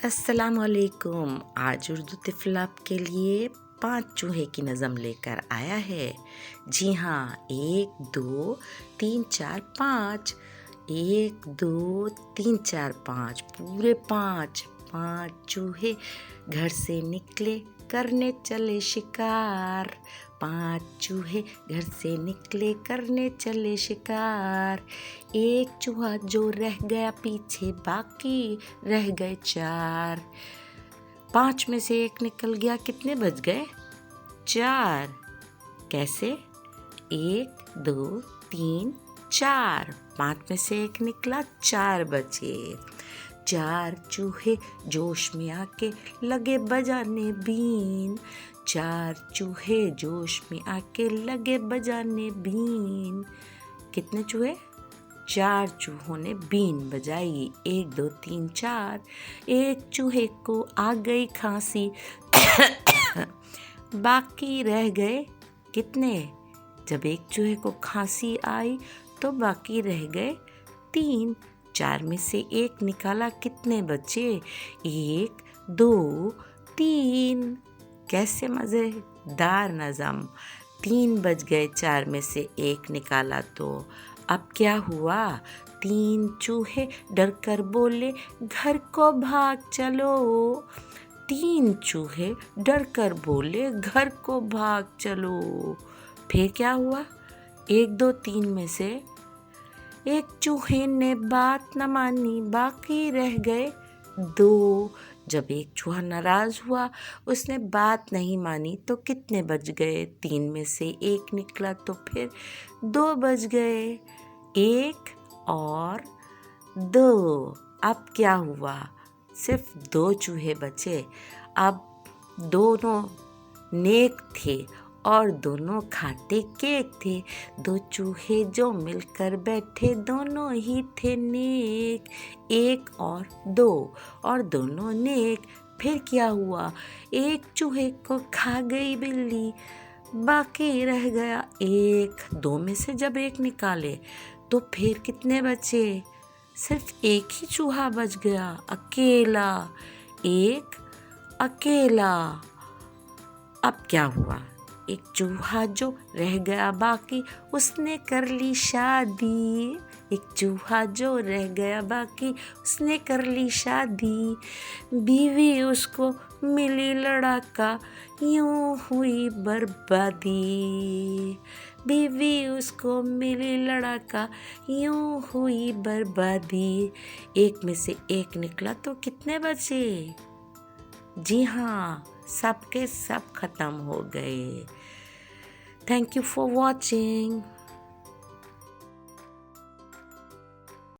अस्सलामुअलैकुम। आज उर्दू तिफ़ल आपके लिए 5 चूहे की नज़म लेकर आया है। जी हाँ, 1 2 3 4 5। 1 2 3 4 5 पूरे 5 चूहे घर से निकले करने चले शिकार। 5 चूहे घर से निकले करने चले शिकार। एक चूहा जो रह गया पीछे, बाकी रह गए 4। 5 में से एक निकल गया, कितने बच गए? 4। कैसे? 1 2 3 4। 5 में से एक निकला, 4 बचे। 4 चूहे जोश में आके लगे बजाने बीन। 4 चूहे जोश में आके लगे बजाने बीन। कितने चूहे? 4 चूहों ने बीन बजाई। 1 2 3 4। एक चूहे को आ गई खांसी बाकी रह गए कितने? जब एक चूहे को खांसी आई तो बाकी रह गए 3। 4 में से एक निकाला, कितने बचे? 1 2 3। कैसे मज़ेदार नज़म। 3 बच गए, 4 में से एक निकाला तो। अब क्या हुआ? 3 चूहे डर कर बोले, घर को भाग चलो। 3 चूहे डर कर बोले, घर को भाग चलो। फिर क्या हुआ? 1 2 3 में से एक चूहे ने बात न मानी, बाकी रह गए 2। जब एक चूहा नाराज हुआ, उसने बात नहीं मानी तो कितने बच गए? 3 में से एक निकला तो फिर 2 बच गए। 1 और 2। अब क्या हुआ? सिर्फ 2 चूहे बचे। अब दोनों नेक थे और दोनों खाते केक थे। 2 चूहे जो मिलकर बैठे, दोनों ही थे नेक। 1 और 2 और दोनों नेक। फिर क्या हुआ? एक चूहे को खा गई बिल्ली, बाकी रह गया 1। 2 में से जब एक निकाले तो फिर कितने बचे? सिर्फ एक ही चूहा बच गया, अकेला। 1 अकेला। अब क्या हुआ? एक चूहा जो रह गया बाकी, उसने कर ली शादी। एक चूहा जो रह गया बाकी, उसने कर ली शादी। बीवी उसको मिली लड़ाका, यूं हुई बर्बादी। बीवी उसको मिली लड़ाका, यूं हुई बर्बादी। 1 में से एक निकला तो कितने बचे? जी हाँ, सब के सब खत्म हो गए। Thank you for watching.